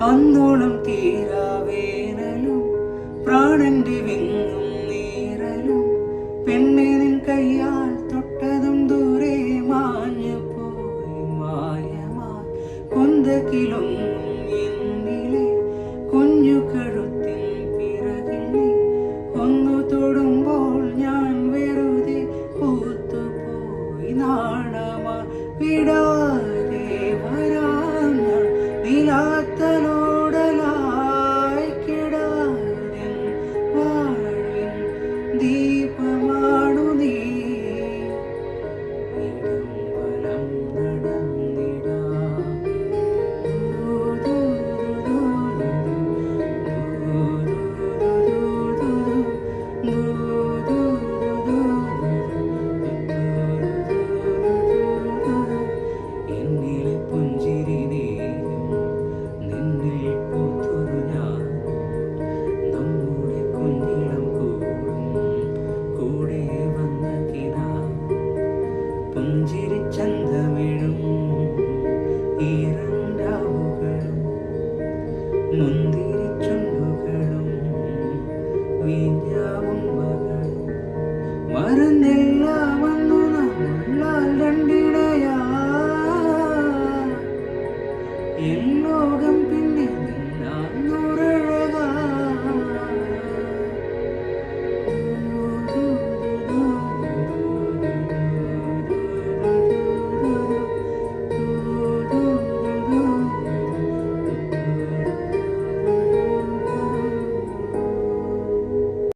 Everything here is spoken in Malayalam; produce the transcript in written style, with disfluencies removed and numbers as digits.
അന്നോളം തീരാവേനലും പ്രാണന്റെ വിങ്ങും നീരലും പെണ്ണെ നിൻ കയ്യാൽ തൊട്ടതും ദൂരെ മാഞ്ഞു പോയി മായമായി കൊന്തക്കിലൊന്നും എന്നിലെ കുഞ്ഞു കഴുത്തിൻ പിറകിൽ നീ ഒന്നു തൊടുമ്പോൾ ഞാൻ വെറുതെ പൂത്തുപോയി നാണമാ വിടാ